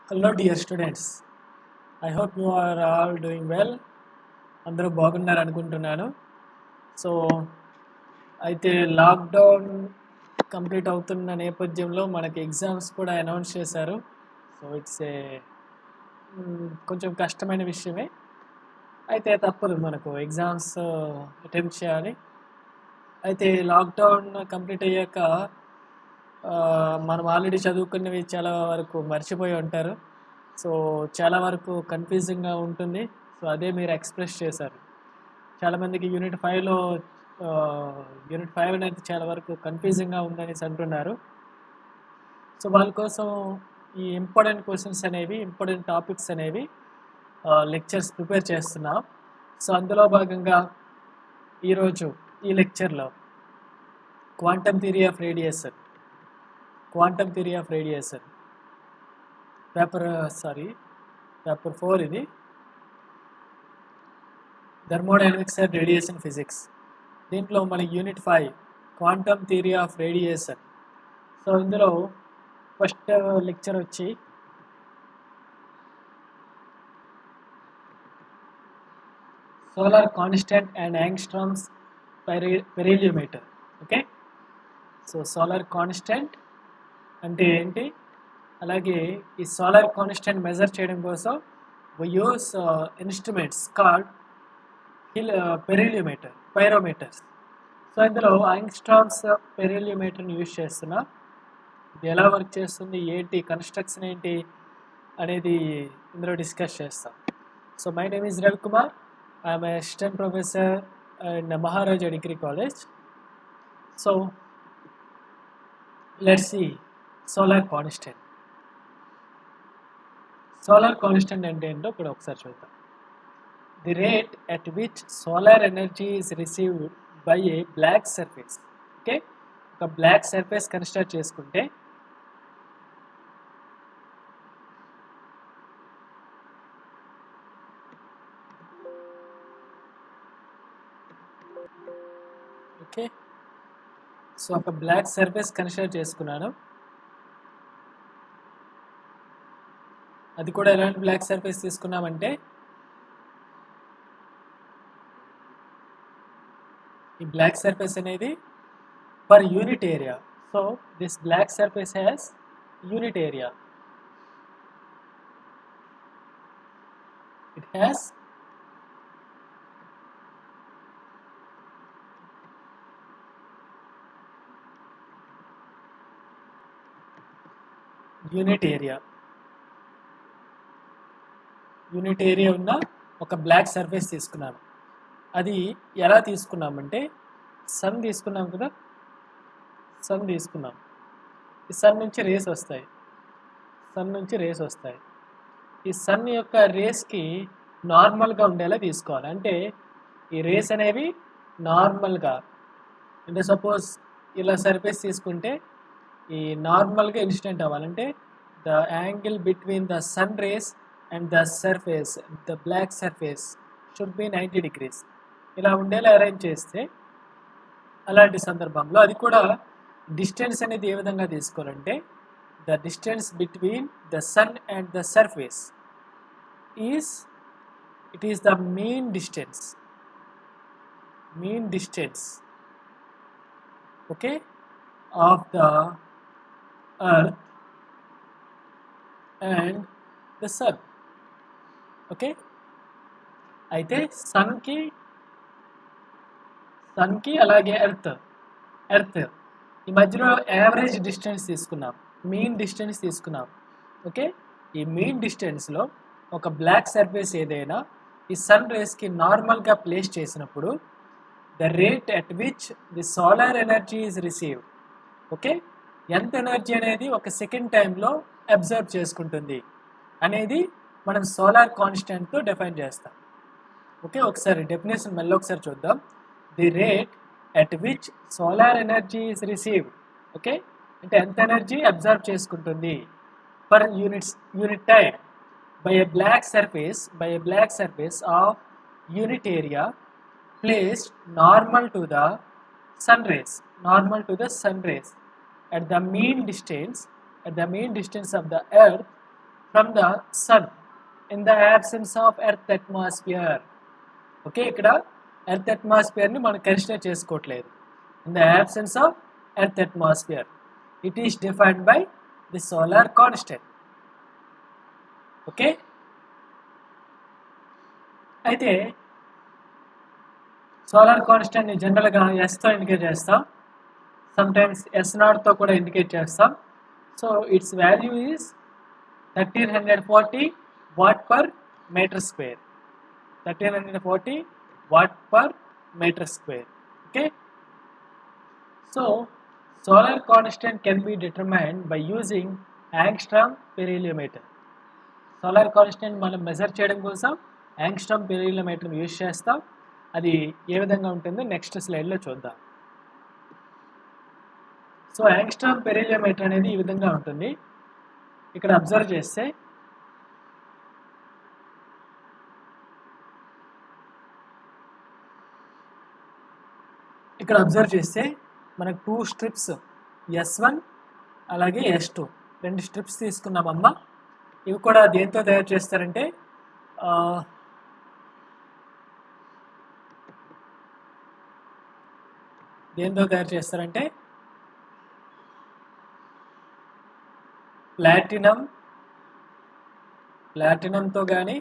Hello, dear students. I hope you are all doing well. అందరూ బాగున్నారు అనుకుంటున్నాను. So అయితే లాక్డౌన్ కంప్లీట్ అవుతున్న నేపథ్యంలో మనకి ఎగ్జామ్స్ కూడా అనౌన్స్ చేశారు. సో ఇట్స్ ఏ కొంచెం కష్టమైన విషయమే. అయితే తప్పదు, మనకు ఎగ్జామ్స్ అటెంప్ట్ చేయాలి. అయితే లాక్డౌన్ కంప్లీట్ అయ్యాక మనం ఆల్రెడీ చదువుకున్నవి చాలా వరకు మర్చిపోయి ఉంటారు. సో చాలా వరకు కన్ఫ్యూజింగ్గా ఉంటుంది. సో అదే మీరు ఎక్స్ప్రెస్ చేశారు. చాలామందికి యూనిట్ 5 అనేది చాలా వరకు కన్ఫ్యూజింగ్గా ఉందని అంటున్నారు. సో వాళ్ళ కోసం ఈ ఇంపార్టెంట్ క్వశ్చన్స్ అనేవి, ఇంపార్టెంట్ టాపిక్స్ అనేవి లెక్చర్స్ ప్రిపేర్ చేస్తున్నాం. సో అందులో భాగంగా ఈరోజు ఈ లెక్చర్లో quantum theory of radiation paper 4 ఇది, థర్మోడైనమిక్స్ అండ్ రేడియేషన్ ఫిజిక్స్. దీంట్లో మన unit 5 quantum theory of radiation. So ఇందులో ఫస్ట్ లెక్చర్ వచ్చి solar constant and Angstrom's pyrheliometer. Okay, so solar constant అంటే ఏంటి, అలాగే ఈ సోలార్ కాన్స్టెంట్ మెజర్ చేయడం కోసం we use instruments called pyrometers. So ఇందులో యాంగ్స్ట్రామ్స్ పెరిలియోమీటర్ని యూజ్ చేస్తున్నా. ఇది ఎలా వర్క్ చేస్తుంది, ఏంటి కన్స్ట్రక్షన్ ఏంటి అనేది ఇందులో డిస్కస్ చేస్తాం. So my name is Ravikumar. I'm assistant professor in Maharaja degree college. So let's see solar constant. Solar constant అంటే ఏంటో ఇక్కడ ఒకసారి చూద్దాం. The rate at which solar energy is received by a black surface. Okay, ఒక black surface construct చేసుకుంటే okay, so ఒక black surface construct చేసుకున్నాను. అది కూడా ఎలాంటి బ్లాక్ సర్ఫేస్ తీసుకున్నామంటే ఈ బ్లాక్ సర్ఫేస్ అనేది per unit area. So this black surface has unit area. It has unit area ఉన్న ఒక బ్లాక్ సర్ఫేస్ తీసుకున్నాను. అది ఎలా తీసుకున్నామంటే సన్ తీసుకున్నాం కదా, సన్ తీసుకున్నాం. ఈ సన్ నుంచి రేస్ వస్తాయి. ఈ సన్ యొక్క రేస్కి నార్మల్గా ఉండేలా తీసుకోవాలి. అంటే ఈ రేస్ అనేవి నార్మల్గా, అంటే సపోజ్ ఇలా సర్ఫేస్ తీసుకుంటే ఈ నార్మల్గా ఇన్సిడెంట్ అవ్వాలంటే the angle between the sun rays and the surface, the black surface should be 90 degrees. ఇలా ఉండేలా అరేంజ్ చేస్తే, అలాంటి సందర్భంలో అది కూడా డిస్టెన్స్ అనేది ఏ విధంగా తీసుకోవాలంటే the distance between the sun and the surface is the mean distance, okay, of the earth and the sun. Okay, అయితే సన్కి అలాగే ఎర్త్ ఈ మధ్యలో యావరేజ్ డిస్టెన్స్ తీసుకున్నాం, మీన్ డిస్టెన్స్ తీసుకున్నాం. ఓకే, ఈ మీన్ డిస్టెన్స్లో ఒక బ్లాక్ సర్ఫేస్ ఏదైనా ఈ సన్ రేస్కి నార్మల్గా ప్లేస్ చేసినప్పుడు the rate at which the solar energy is received. Okay, ఎంత ఎనర్జీ అనేది ఒక సెకండ్ టైంలో అబ్జర్వ్ చేసుకుంటుంది అనేది మనం సోలార్ కాన్స్టెంట్తో డిఫైన్ చేస్తాం. ఓకే, ఒకసారి డెఫినేషన్ మళ్ళీ ఒకసారి చూద్దాం. The rate at which solar energy is received. Okay, అంటే ఎంత ఎనర్జీ అబ్జర్వ్ చేసుకుంటుంది per unit time by a black surface of unit area placed normal to the sun rays at the mean distance of the earth from the sun in the absence of earth atmosphere. Okay, ఇక్కడ earth అట్మాస్ఫియర్ని మనం consider చేసుకోవట్లేదు. In the absence of earth atmosphere it is defined by the solar constant. Okay, అయితే solar కాన్స్టెంట్ని జనరల్గా ఎస్తో indicate చేస్తాం, sometimes S0తో కూడా ఇండికేట్ చేస్తాం. So its value is 1340 watt per metre square. 1340 watt per meter square. Okay, so solar constant can be determined by using angstrom per millimeter. Solar constant మనం measure చేయడం కోసం యాంగ్స్ట్రామ్ per millimeter యూజ్ చేస్తాం. అది ఏ విధంగా ఉంటుందో next స్లైడ్లో చూద్దాం. So angstrom per millimeter అనేది ఈ విధంగా ఉంటుంది. ఇక్కడ అబ్జర్వ్ చేస్తే మనకు 2 స్ట్రిప్స్ S1 అలాగే S2 2 స్ట్రిప్స్ తీసుకున్నామమ్మా. ఇవి కూడా దేంతో తయారు చేస్తారంటే ప్లాటినంతో కానీ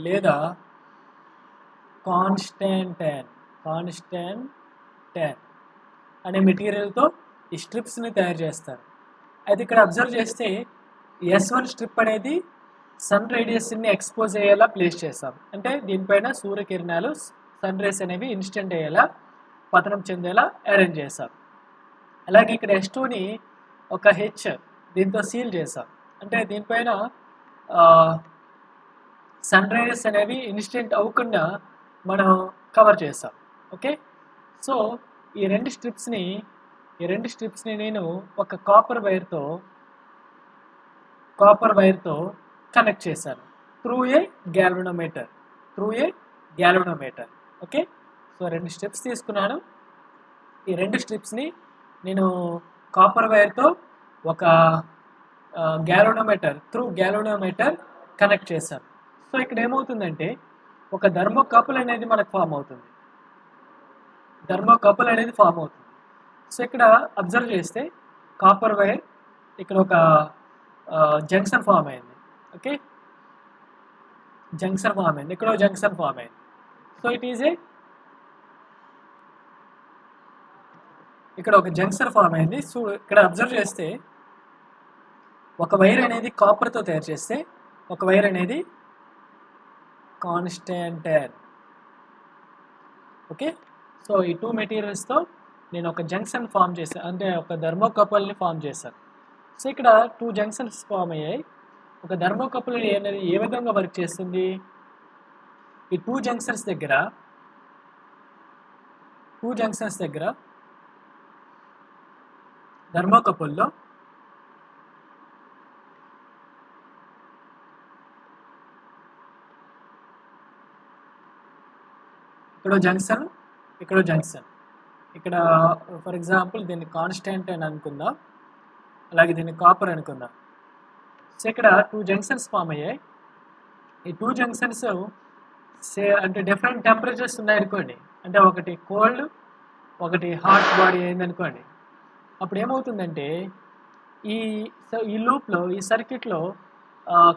లేదా కాన్స్టాంటైన్ అనే మెటీరియల్తో ఈ స్ట్రిప్స్ని తయారు చేస్తారు. అయితే ఇక్కడ అబ్జర్వ్ చేస్తే S1 స్ట్రిప్ అనేది సన్ రేడియస్ని ఎక్స్పోజ్ అయ్యేలా ప్లేస్ చేస్తాం. అంటే దీనిపైన సూర్యకిరణాలు సన్ రేస్ అనేవి ఇన్స్టెంట్ అయ్యేలా పతనం చెందేలా అరేంజ్ చేస్తాం. అలాగే ఇక్కడ S2ని ఒక H దీంతో సీల్ చేస్తాం. అంటే దీనిపైన సన్ రేస్ అనేవి ఇన్స్టెంట్ అవ్వకుండా మనం కవర్ చేస్తాం. ఓకే, సో ఈ రెండు స్ట్రిప్స్ని నేను ఒక కాపర్ వైర్తో కనెక్ట్ చేశాను through a galvanometer. Okay, so 2 strips తీసుకున్నాను. ఈ 2 స్ట్రిప్స్ని నేను కాపర్ వైర్తో ఒక గ్యాల్వనోమీటర్ కనెక్ట్ చేశాను. సో ఇక్కడ ఏమవుతుందంటే ఒక థర్మోకపుల్ అనేది మనకు ఫామ్ అవుతుంది. సో ఇక్కడ అబ్జర్వ్ చేస్తే కాపర్ వైర్ ఇక్కడ ఒక జంక్షన్ ఫామ్ అయింది. ఓకే, ఇక్కడ జంక్షన్ ఫామ్ అయింది. సో ఇట్ ఈజ్ ఇక్కడ ఒక జంక్షన్ ఫామ్ అయింది. సో ఇక్కడ అబ్జర్వ్ చేస్తే ఒక వైర్ అనేది కాపర్తో తయారు చేస్తే ఒక వైర్ అనేది కాన్స్టాంటైన్. ఓకే, సో ఈ 2 మెటీరియల్స్తో నేను ఒక జంక్షన్ ఫామ్ చేశాను, అంటే ఒక థర్మోకపుల్ని ఫామ్ చేశాను. సో ఇక్కడ 2 జంక్షన్స్ ఫామ్ అయ్యాయి. ఒక థర్మోకపుల్ అనేది ఏ విధంగా వర్క్ చేస్తుంది? ఈ 2 జంక్షన్స్ దగ్గర థర్మోకపుల్లో ఇక్కడ జంక్షన్ ఇక్కడ ఫర్ ఎగ్జాంపుల్ దీన్ని కాన్స్టాంట్ అని అనుకుందాం, అలాగే దీన్ని కాపర్ అనుకుందాం. సో ఇక్కడ 2 జంక్షన్స్ ఫామ్ అయ్యాయి. ఈ 2 జంక్షన్స్ అంటే డిఫరెంట్ టెంపరేచర్స్ ఉన్నాయనుకోండి, అంటే ఒకటి కోల్డ్ ఒకటి హాట్ బాడీ అయిందనుకోండి, అప్పుడు ఏమవుతుందంటే ఈ లూప్లో ఈ సర్క్యూట్లో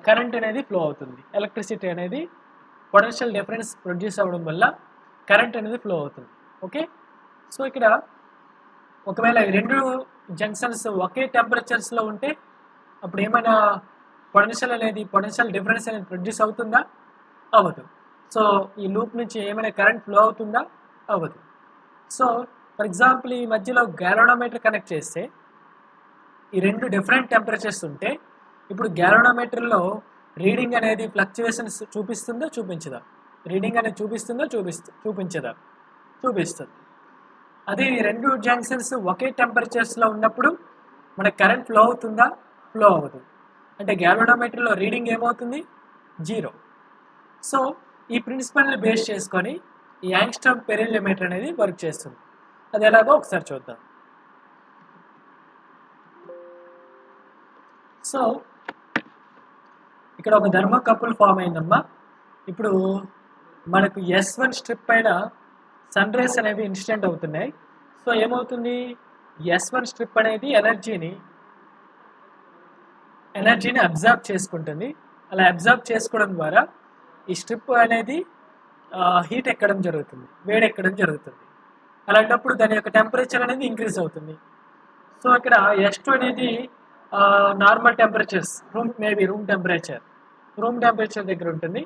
కరెంట్ అనేది ఫ్లో అవుతుంది. ఎలక్ట్రిసిటీ అనేది పొటెన్షియల్ డిఫరెన్స్ ప్రొడ్యూస్ అవ్వడం వల్ల కరెంట్ అనేది ఫ్లో అవుతుంది. ఓకే, సో ఇక్కడ ఒకవేళ ఈ 2 జంక్షన్స్ ఒకే టెంపరేచర్స్లో ఉంటే అప్పుడు ఏమైనా పొటెన్షియల్ డిఫరెన్స్ అనేది ప్రొడ్యూస్ అవుతుందా? అవ్వదు. సో ఈ లూప్ నుంచి ఏమైనా కరెంట్ ఫ్లో అవుతుందా? అవ్వదు. సో ఫర్ ఎగ్జాంపుల్ ఈ మధ్యలో గ్యాల్వనోమీటర్ కనెక్ట్ చేస్తే ఈ 2 డిఫరెంట్ టెంపరేచర్స్ ఉంటే ఇప్పుడు గ్యాల్వనోమీటర్లో రీడింగ్ అనేది ఫ్లక్చువేషన్స్ చూపిస్తుందా చూపించదా? చూపిస్తుంది. అదే ఈ 2 జంక్షన్స్ ఒకే టెంపరేచర్స్లో ఉన్నప్పుడు మనకి కరెంట్ ఫ్లో అవుతుందా? ఫ్లో అవ్వదు. అంటే గ్యాల్వనోమీటర్లో రీడింగ్ ఏమవుతుంది? 0. సో ఈ ప్రిన్సిపల్ని బేస్ చేసుకొని ఈ యాంగ్స్ట్రామ్ per millimeter అనేది వర్క్ చేస్తుంది. అది ఎలాగో ఒకసారి చూద్దాం. సో ఇక్కడ ఒక థర్మోకపుల్ ఫామ్ అయిందమ్మా. ఇప్పుడు మనకు S1 స్ట్రిప్ పైన సన్ రేస్ అనేవి ఇన్సిడెంట్ అవుతున్నాయి. సో ఏమవుతుంది, S1 స్ట్రిప్ అనేది ఎనర్జీని అబ్జర్వ్ చేసుకుంటుంది. అలా అబ్జర్వ్ చేసుకోవడం ద్వారా ఈ స్ట్రిప్ అనేది హీట్ ఎక్కడం జరుగుతుంది, వేడెక్కడం జరుగుతుంది. అలాంటప్పుడు దాని యొక్క టెంపరేచర్ అనేది ఇంక్రీజ్ అవుతుంది. సో ఇక్కడ S2 అనేది నార్మల్ టెంపరేచర్స్, రూమ్ టెంపరేచర్ దగ్గర ఉంటుంది.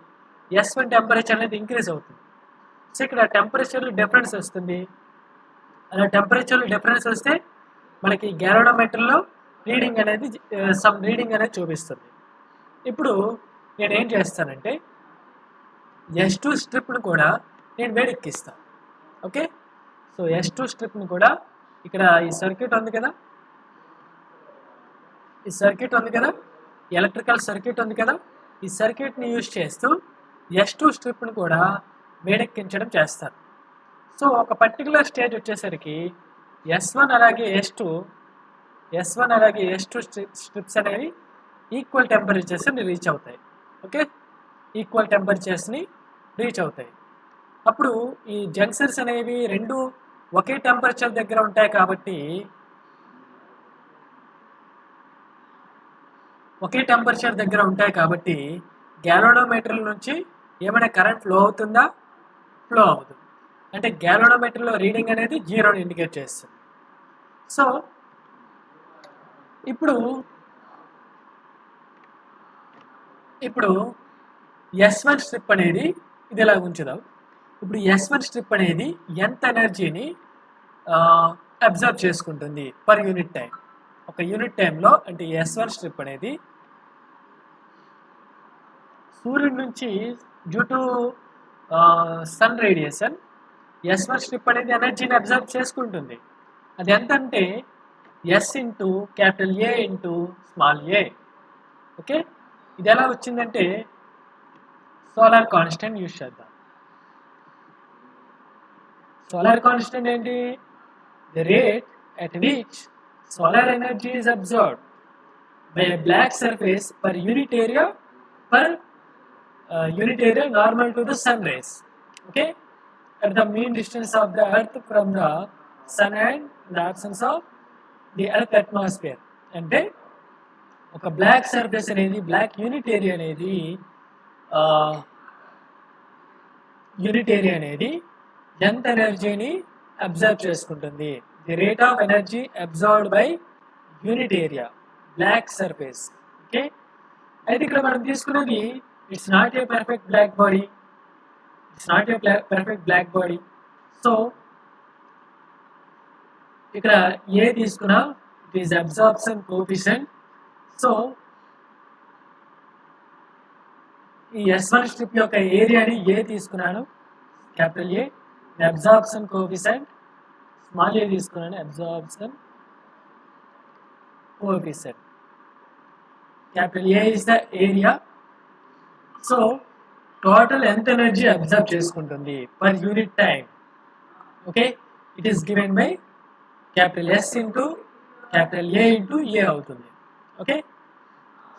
S1 టెంపరేచర్ అనేది ఇంక్రీజ్ అవుతుంది. సో ఇక్కడ టెంపరేచర్ డిఫరెన్స్ వస్తుంది. అలా టెంపరేచర్ డిఫరెన్స్ వస్తే మనకి గ్యాలోమీటర్లో రీడింగ్ అనేది చూపిస్తుంది. ఇప్పుడు నేను ఏం చేస్తానంటే S2 స్ట్రిప్ను కూడా నేను వేడెక్కిస్తాను. ఓకే, సో S2 స్ట్రిప్ను కూడా ఇక్కడ ఈ సర్క్యూట్ ఉంది కదా, ఎలక్ట్రికల్ సర్క్యూట్ ఉంది కదా, ఈ సర్క్యూట్ని యూజ్ చేస్తూ S2 స్ట్రిప్ను కూడా వేడెక్కించడం చేస్తారు. సో ఒక పర్టికులర్ స్టేజ్ వచ్చేసరికి S1 అలాగే S2 స్ట్రిప్స్ అనేవి ఈక్వల్ టెంపరేచర్స్ని రీచ్ అవుతాయి. ఓకే, ఈక్వల్ టెంపరేచర్స్ని రీచ్ అవుతాయి. అప్పుడు ఈ జంక్షన్స్ అనేవి రెండు ఒకే టెంపరేచర్ దగ్గర ఉంటాయి కాబట్టి గ్యాలోమీటర్ నుంచి ఏమైనా కరెంట్ ఫ్లో అవుతుందా, ఫ్లో అవుతుంది. అంటే గ్యాలోమీటర్లో రీడింగ్ అనేది 0ని ఇండికేట్ చేస్తుంది. సో ఇప్పుడు S1 స్ట్రిప్ అనేది ఇది ఇలా ఉంచుదాం. ఇప్పుడు S1 స్ట్రిప్ అనేది ఎంత ఎనర్జీని అబ్జర్వ్ చేసుకుంటుంది పర్ యూనిట్ టైం. ఒక యూనిట్ టైంలో అంటే S1 స్ట్రిప్ అనేది సూర్యుడి నుంచి due to sun radiation S1 strip అనేది ఎనర్జీని అబ్జర్వ్ చేసుకుంటుంది. అది ఎంత అంటే S into capital A into small a. Okay, ఇది ఎలా వచ్చిందంటే సోలార్ కాన్స్టెంట్ యూజ్ చేద్దాం. సోలార్ కాన్స్టెంట్ ఏంటి? The rate at which solar energy is absorbed by a black surface per unit area normal to the sun rays. Okay, at the mean distance of the earth from the sun and the absence of the earth atmosphere. అంటే ఒక black surface అనేది, black unit area అనేది ఎంత ఎనర్జీని observe చేసుకుంటుంది. The rate of energy absorbed by unit area, black surface. Okay, అయితే ఇక్కడ మనం తీసుకున్నది it's not a perfect black body. So ఇక్కడ ఏ తీసుకున్నా it is absorption coefficient. So ఈ S1 స్ట్రిప్ యొక్క ఏరియాని ఏ తీసుకున్నాను, capital A. Absorption coefficient small a తీసుకున్నాను, absorption coefficient. Capital A is the area. So total ఎంత energy observe చేసుకుంటుంది per unit time. Okay, it is given by capital S into capital A into A అవుతుంది. Okay,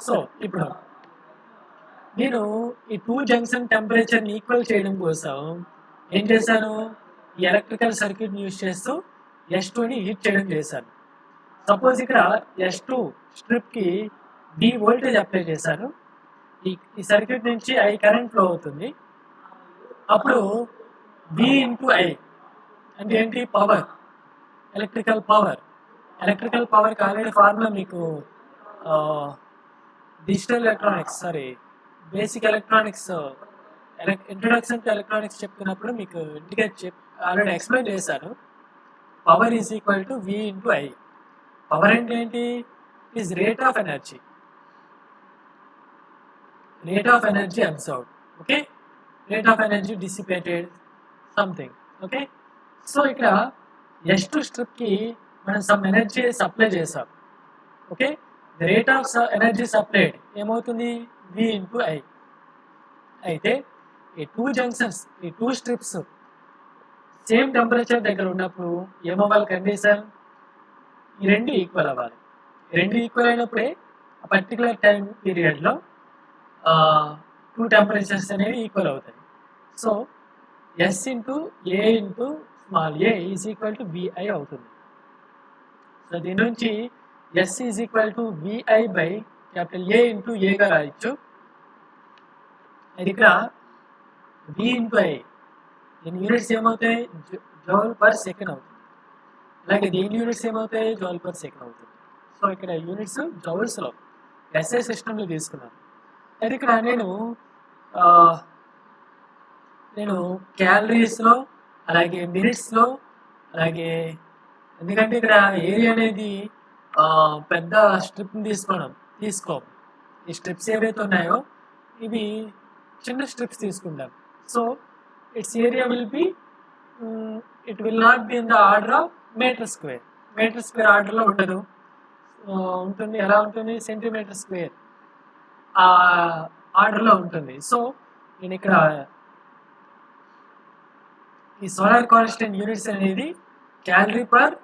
so ఇప్పుడు నేను ఈ 2 junction టెంపరేచర్ని equal చేయడం కోసం ఏం చేశాను, ఈ ఎలక్ట్రికల్ సర్క్యూట్ని యూజ్ చేస్తూ S2ని హీట్ చేయడం చేశాను. సపోజ్ ఇక్కడ S2 స్ట్రిప్కి B వోల్టేజ్ అప్లై చేశాను. ఈ సర్క్యూట్ నుంచి I కరెంట్ ఫ్లో అవుతుంది. అప్పుడు B ఇంటూ I అంటే ఏంటి, పవర్, ఎలక్ట్రికల్ పవర్కి ఆల్రెడీ ఫార్ములా మీకు basic electronics introduction to electronics చెప్తున్నప్పుడు మీకు ఆల్రెడీ ఎక్స్ప్లెయిన్ చేశాను. Power is equal to V into I. Power అంటే ఏంటి, is rate of energy observed. Okay, rate of energy dissipated something. Okay, so ఇక్కడ S2 స్ట్రిప్కి మనం some energy supply చేసాం. Okay, the rate of energy supplied ఏమవుతుంది, V into I. అయితే ఈ 2 junctions, ఈ 2 strips same temperature దగ్గర ఉన్నప్పుడు ఏమవ్వాలి కండిషన్, ఈ రెండు ఈక్వల్ అవ్వాలి. ఈ రెండు ఈక్వల్ అయినప్పుడే ఆ పర్టికులర్ టైం పీరియడ్లో టూ టెంపరేచర్స్ అనేవి ఈక్వల్ అవుతాయి. So S into A into small a is equal to V I అవుతుంది. సో దీని నుంచి S is equal to V I by capital A into ఏగా రాయొచ్చు. అది ఇక్కడ వి ఇంటూ ఐ దీని యూనిట్స్ ఏమవుతాయి, జౌల్ పర్ సెకండ్ అవుతుంది. అలాగే దీని యూనిట్స్ ఏమవుతాయి, జౌల్ పర్ సెకండ్ అవుతుంది. సో ఇక్కడ యూనిట్స్ జౌల్స్లో ఎస్ఐ సిస్టంలో తీసుకున్నాను. అయితే ఇక్కడ నేను క్యాలరీస్లో అలాగే మినిట్స్లో అలాగే ఎందుకంటే ఇక్కడ ఏరియా అనేది పెద్ద స్ట్రిప్ని తీసుకో ఈ స్ట్రిప్స్ ఏవైతే ఉన్నాయో ఇవి చిన్న స్ట్రిప్స్ తీసుకుంటాం. So its area will be it will not be in the order of metre square ఆర్డర్లో ఉండదు, ఉంటుంది. ఎలా ఉంటుంది, సెంటీమీటర్ స్క్వేర్ ఆర్డర్లో ఉంటుంది. సో నేను ఇక్కడ ఈ సోలార్ కాన్స్టెంట్ యూనిట్స్ అనేది calorie per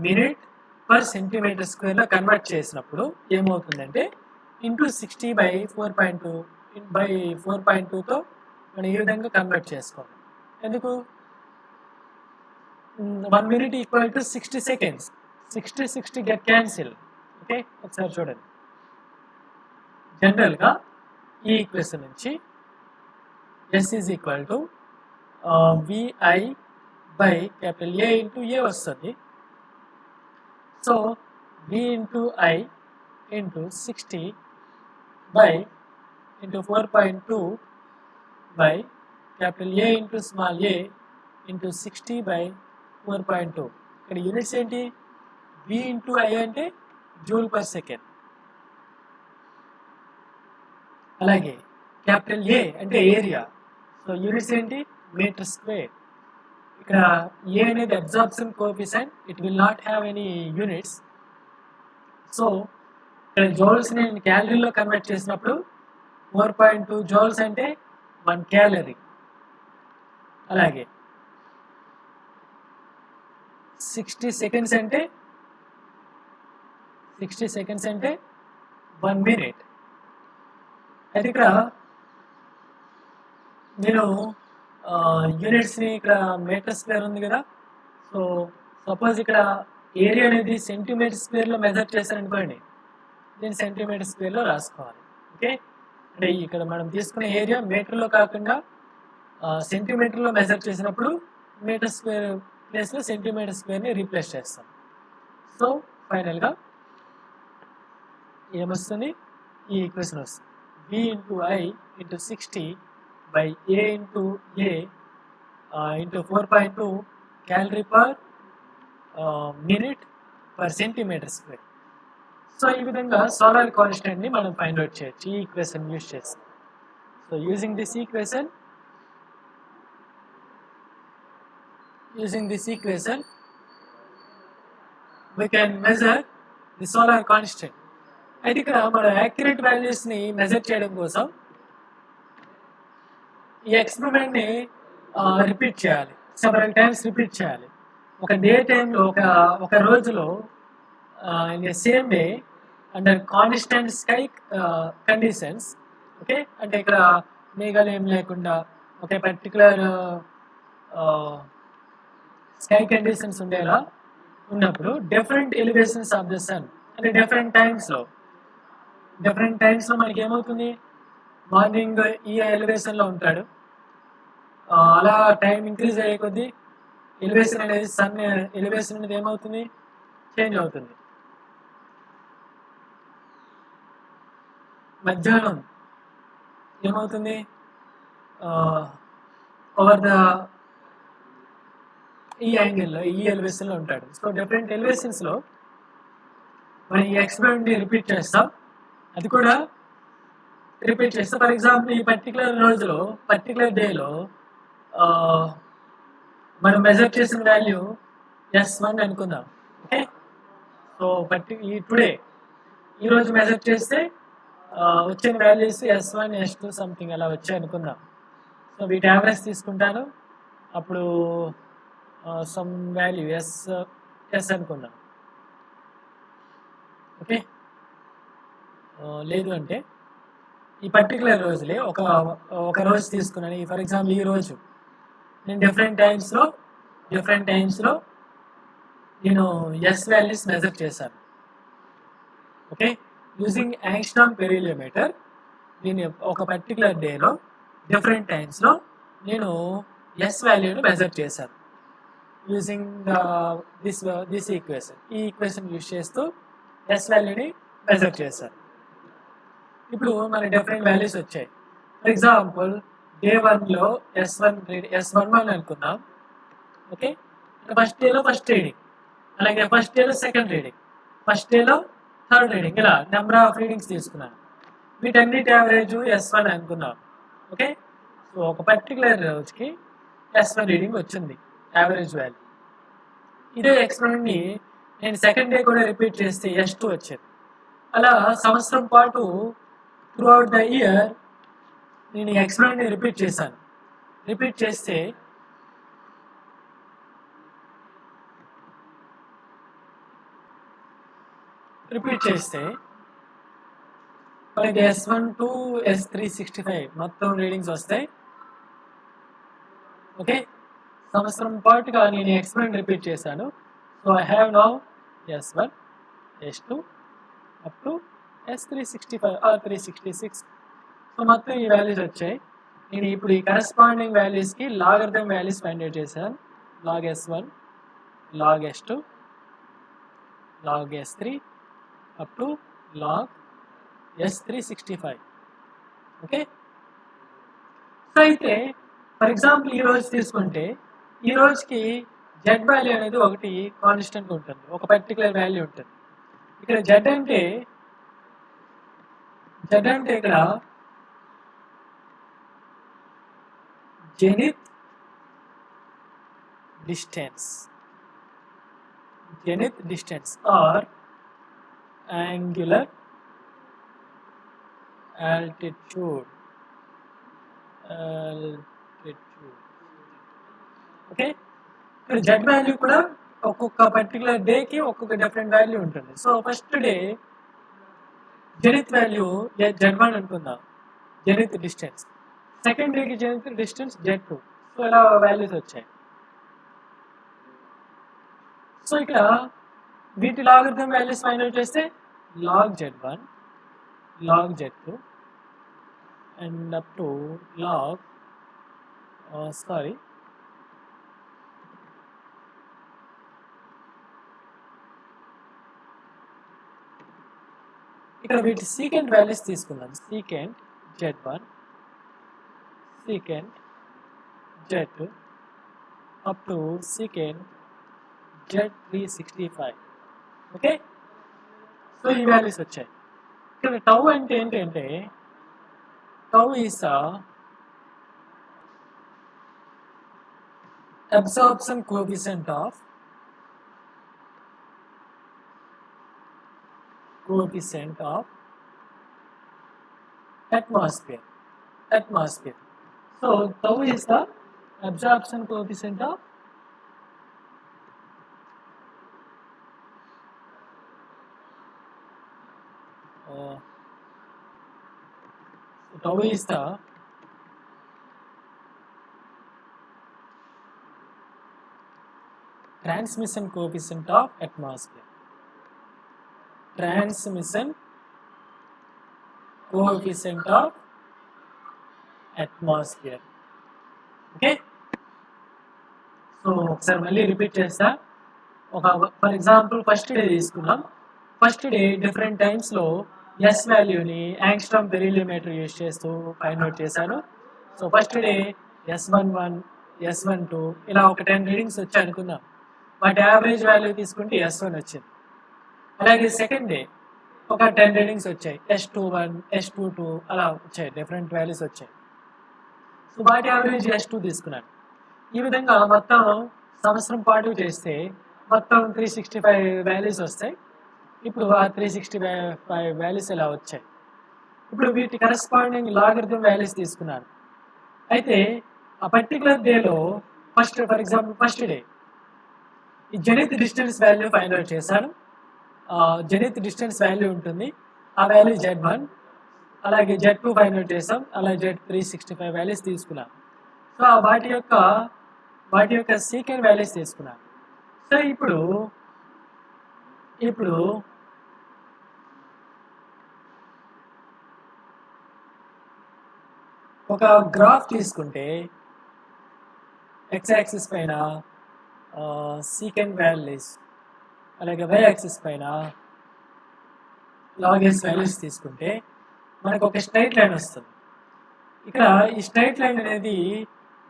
minute per centimetre స్క్వేర్లో కన్వర్ట్ చేసినప్పుడు ఏమవుతుందంటే ఇంటూ 60/4.2 బై 4.2తో మనం ఈ విధంగా కన్వర్ట్ చేసుకోవాలి. ఎందుకు 1 minute equal to 60 seconds, 60 get cancel. Okay, ఒకసారి చూడండి. జనరల్గా ఈ ఈక్వేషన్ నుంచి S is equal to V I by capital A into a వస్తుంది. So V into I into 60 by into 4.2 by capital A into small a into 60/4.2. ఇక్కడ యూనిట్స్ ఏంటి, V into I అంటే జూల్ పర్ సెకండ్, అలాగే capital A అంటే area, so units ఏంటి, metre square. ఇక్కడ a అనేది absorption coefficient, it will not have any units. So ఇక్కడ జౌల్స్ నేను క్యాలరీలో కన్వర్ట్ చేసినప్పుడు 4.2 జౌల్స్ అంటే 1 క్యాలరీ. అలాగే 60 seconds అంటే 1 minute. అయితే ఇక్కడ నేను యూనిట్స్ని ఇక్కడ మీటర్ స్క్వేర్ ఉంది కదా, సో సపోజ్ ఇక్కడ ఏరియా అనేది సెంటీమీటర్ స్క్వేర్లో మెజర్ చేశారనుకోండి, దీన్ని సెంటీమీటర్ స్క్వేర్లో రాసుకోవాలి. ఓకే, అంటే ఇక్కడ మనం తీసుకునే ఏరియా మీటర్లో కాకుండా సెంటీమీటర్లో మెజర్ చేసినప్పుడు మీటర్ స్క్వేర్ ప్లేస్లో సెంటీమీటర్ స్క్వేర్ని రీప్లేస్ చేస్తాం. సో ఫైనల్గా ఏమొస్తుంది, ఈ ఈక్వేషన్ వస్తుంది, V into I into 60 by A into A into 4.2 calorie per minute per centimetre square. So ఈ విధంగా సోలార్ కాన్స్టెంట్ని మనం ఫైండ్ అవుట్ చేయొచ్చు ఈ ఈక్వేషన్ యూజ్ చేస్తాం. So using this equation we can measure the solar constant. అయితే ఇక్కడ మన యాక్యురేట్ వాల్యూస్ని మెజర్ చేయడం కోసం ఈ ఎక్స్పెరిమెంట్ని రిపీట్ చేయాలి, సెవరల్ టైమ్స్ రిపీట్ చేయాలి. ఒక డే టైంలో ఒక రోజులో in the same day under constant sky conditions. Okay, అంటే ఇక్కడ మేఘాలు ఏం లేకుండా ఒక పర్టికులర్ స్కై కండిషన్స్ ఉండేలా ఉన్నప్పుడు different elevations of the sun, అంటే డిఫరెంట్ టైమ్స్లో మనకి ఏమవుతుంది, మార్నింగ్ ఈ ఎలివేషన్లో ఉంటాడు, అలా టైం ఇంక్రీజ్ అయ్యే కొద్దీ ఎలివేషన్ అనేది సన్ ఎలివేషన్ అనేది ఏమవుతుంది, చేంజ్ అవుతుంది. మధ్యాహ్నం ఏమవుతుంది, ఓవర్ ద ఈ యాంగిల్లో ఈ ఎలివేషన్లో ఉంటాడు. సో డిఫరెంట్ ఎలివేషన్స్లో మనం ఈ ఎక్స్పెరిమెంట్ని రిపీట్ చేస్తాం. అది కూడా రిపీట్ చేస్తాం. ఫర్ ఎగ్జాంపుల్ ఈ పర్టికులర్ డేలో మనం మెజర్ చేసిన వాల్యూ S1 అనుకుందాం. ఓకే, సో ఈరోజు మెజర్ చేస్తే వచ్చిన వాల్యూస్ S1 S2 సంథింగ్ అలా వచ్చాయి అనుకుందాం. సో వీటి యావరేజ్ తీసుకుంటాను, అప్పుడు సమ్ వాల్యూ ఎస్ అనుకుందాం. ఓకే, లేదు అంటే ఈ పర్టికులర్ రోజులే ఒక రోజు తీసుకున్నాను. ఫర్ ఎగ్జాంపుల్ ఈ రోజు నేను డిఫరెంట్ టైమ్స్లో నేను ఎస్ వాల్యూస్ మెజర్ చేశాను. ఓకే, యూజింగ్ యాంగ్స్ట్రామ్ పెరిలియోమీటర్ నేను ఒక పర్టికులర్ డేలో డిఫరెంట్ టైమ్స్లో నేను ఎస్ వాల్యూని మెజర్ చేశాను యూజింగ్ దిస్ ఈక్వేషన్. ఈ ఈక్వేషన్ యూజ్ చేస్తూ ఎస్ వాల్యూని మెజర్ చేశాను. ఇప్పుడు మనకి డిఫరెంట్ వాల్యూస్ వచ్చాయి. ఫర్ ఎగ్జాంపుల్ డే 1లో S11 అనుకుందాం. ఓకే, ఫస్ట్ డేలో ఫస్ట్ రీడింగ్, అలాగే ఫస్ట్ డేలో సెకండ్ రీడింగ్, ఫస్ట్ డేలో థర్డ్ రీడింగ్, ఇలా నెంబర్ ఆఫ్ రీడింగ్స్ తీసుకున్నాను. వీటన్నిటి యావరేజ్ S1 అనుకున్నాం. ఓకే, సో ఒక పర్టికులర్ రోజుకి S1 రీడింగ్ వచ్చింది యావరేజ్ వాల్యూ. ఇదే ఎక్స్పెరిమెంట్ని నేను సెకండ్ డే కూడా రిపీట్ చేస్తే S2 వచ్చింది. అలా సంవత్సరం పాటు త్రూ అవుట్ ద ఇయర్ నేను ఈ ఎక్స్పెరిమెంట్ని రిపీట్ చేశాను. రిపీట్ చేస్తే మనకి S1 to S365 మొత్తం రీడింగ్స్ వస్తాయి. ఓకే, సంవత్సరం పాటుగా నేను ఎక్స్పెరిమెంట్ రిపీట్ చేశాను. So I have now S1, S2 up to S365 or 366. So మొత్తం ఈ వాల్యూస్ వచ్చాయి. నేను ఇప్పుడు ఈ కరెస్పాండింగ్ వాల్యూస్కి లాగరిథం వాల్యూస్ ఫైండ్ అవుట్ చేశాను. Log S1, log S2, log S3 up to log S365. Okay, so అయితే ఫర్ ఎగ్జాంపుల్ ఈ రోజు తీసుకుంటే ఈ రోజుకి జెడ్ వాల్యూ అనేది ఒకటి కాన్స్టెంట్ ఉంటుంది, ఒక పర్టికులర్ వాల్యూ ఉంటుంది. ఇక్కడ జెడ్ అంటే ఇక్కడ zenith distance or angular altitude. Okay, ఇక్కడ జెడ్ వాల్యూ కూడా ఒక్కొక్క పర్టికులర్ డేకి ఒక్కొక్క డిఫరెంట్ వాల్యూ ఉంటుంది. So first day zenith value Z1 అనుకుందాం, జెనిత్ డిస్టెన్స్. సెకండ్ డేకి జెనిత్ డిస్టెన్స్ Z2. సో ఇలా వాల్యూస్ వచ్చాయి. సో ఇక్కడ వీటి లాగరిథం వాల్యూస్ ఫైండ్ అవుట్ చేస్తే log Z1, log Z2 and up to log ఇక్కడ వీటి సీకెంట్ వాల్యూస్ తీసుకుందాం. Secant Z1, secant Z2 up to secant Z365. Okay, so ఈ వాల్యూస్ వచ్చాయి. ఇక్కడ టౌ అంటే ఏంటంటే tau is absorption coefficient of atmosphere. So tau is the absorption coefficient of tau is the transmission coefficient of atmosphere. Okay, so ఒకసారి మళ్ళీ repeat చేస్తా. For example first day తీసుకున్నాం. First day different టైమ్స్లో yes వాల్యూని angstrom పెరిలియోమీటర్ use చేస్తూ find out చేశాను. So first day S11, S12 ఇలా ఒక 10 రీడింగ్స్ వచ్చాయి అనుకుందాం. వాటి యావరేజ్ వాల్యూ తీసుకుంటే S1 వచ్చింది. అలాగే సెకండ్ డే ఒక 10 రీడింగ్స్ వచ్చాయి, S21, S22 అలా వచ్చాయి, డిఫరెంట్ వాల్యూస్ వచ్చాయి. సో వాటి యావరేజ్ S2 తీసుకున్నాను. ఈ విధంగా మొత్తం సంవత్సరం పాటు చేస్తే మొత్తం 365 వాల్యూస్ వస్తాయి. ఇప్పుడు ఆ 365 వాల్యూస్ ఇలా వచ్చాయి. ఇప్పుడు వీటి కరెస్పాండింగ్ లాగరిథం వాల్యూస్ తీసుకున్నాను. అయితే ఆ పర్టికులర్ డేలో ఫర్ ఎగ్జాంపుల్ ఫస్ట్ డే ఈ zenith distance value find out చేశాను. జెనిత్ డిస్టెన్స్ వాల్యూ ఉంటుంది, ఆ వాల్యూ Z1. అలాగే Z2 ఫైండ్ అవుట్ చేసాం, అలాగే Z365 వాల్యూస్ తీసుకున్నాం. సో వాటి యొక్క సీకెంట్ వాల్యూస్ తీసుకున్నాం. సో ఇప్పుడు ఒక గ్రాఫ్ తీసుకుంటే ఎక్స్ యాక్సిస్ పైన సీకెంట్ వాల్యూస్, అలాగే వై యాక్సిస్ పైన లాగ్ ఎస్ వాల్యూస్ తీసుకుంటే మనకు ఒక స్ట్రైట్ లైన్ వస్తుంది. ఇక్కడ ఈ స్ట్రైట్ లైన్ అనేది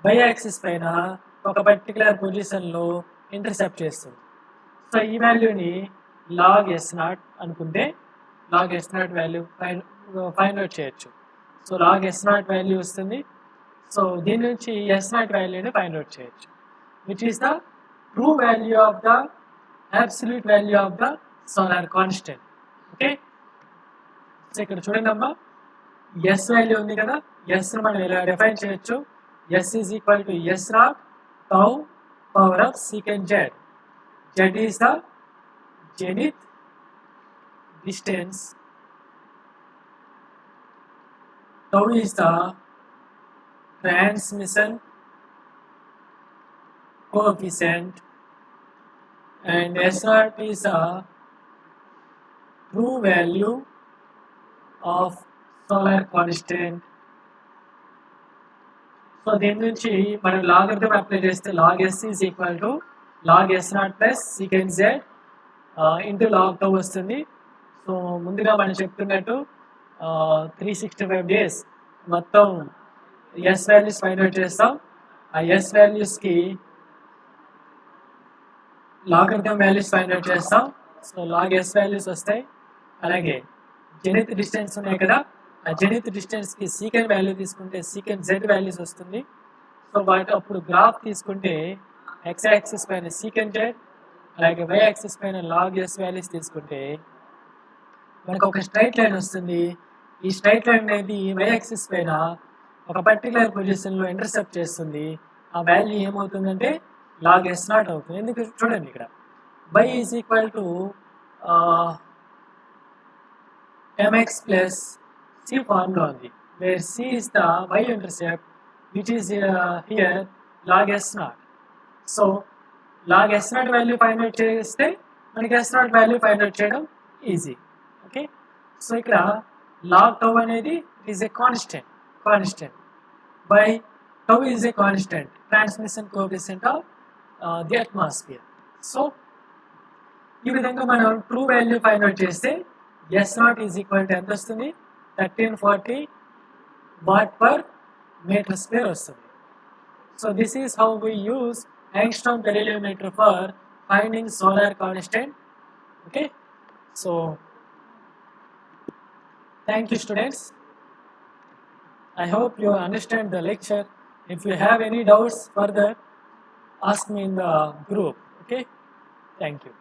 వై యాక్సిస్ పైన ఒక పర్టికులర్ పొజిషన్లో ఇంటర్సెప్ట్ చేస్తుంది. సో ఈ వాల్యూని లాగ్ ఎస్ నాట్ అనుకుంటే log S nought value find out చేయొచ్చు. So log S nought value వస్తుంది. సో దీని నుంచి ఎస్ నాట్ వాల్యూని ఫైండ్ అవుట్ చేయొచ్చు, which is the true value of the absolute value of the solar constant. Okay, so ఇక్కడ చూడండి అమ్మా, S value ఉంది కదా, ఎస్ మనం ఇలా డిఫైన్ చేయొచ్చు. S is equal to S not tau power of secant Z. Z is the zenith distance, tau is the transmission coefficient, and S naught is the true value of solar constant. So దీని నుంచి మనం logarithm apply చేస్తే log S is equal to log S not plus secant Z into log tau వస్తుంది. So ముందుగా మనం చెప్తున్నట్టు 365 days మొత్తం yes values find out చేస్తాం. ఆ ఎస్ వాల్యూస్కి లాగరిథం వాల్యూస్ ఫైండ్ అవుట్ చేస్తాం. సో లాగ్ ఎస్ వాల్యూస్ వస్తాయి. అలాగే జెనిత్ డిస్టెన్స్ ఉన్నాయి కదా, ఆ జెనిత్ డిస్టెన్స్కి సీకెంట్ వాల్యూ తీసుకుంటే సీకెంట్ జెడ్ వాల్యూస్ వస్తుంది. సో వాటి అప్పుడు గ్రాఫ్ తీసుకుంటే ఎక్స్ యాక్సిస్ పైన సీకెంట్ జెడ్, అలాగే వై యాక్సిస్ పైన లాగ్ ఎస్ వాల్యూస్ తీసుకుంటే మనకు ఒక స్ట్రైట్ లైన్ వస్తుంది. ఈ స్ట్రైట్ లైన్ అనేది వై యాక్సిస్ పైన ఒక పర్టికులర్ పొజిషన్లో ఇంటర్సెప్ట్ చేస్తుంది. ఆ వాల్యూ ఏమవుతుందంటే లాగ్ ఎస్ నాట్ అవుతుంది. ఎందుకు చూడండి, ఇక్కడ Y is equal to mx plus C formula ఉంది, where C is the Y intercept which is here log S nought. So log S nought value find out చేస్తే మనకి S nought value find out చేయడం easy. Okay, so ఇక్కడ log tau అనేది is a constant by tau is a constant transmission coefficient of the atmosphere. So ఈ విధంగా మనం true value find out చేస్తే yes not is equal to ఎంత వస్తుంది, 1340 watt per metre square వస్తుంది. So this is how we use Angstrom pyrheliometer for finding solar constant. Okay, so thank you students. I hope you understand the lecture. If you have any doubts further, ask me in the group. Okay, thank you.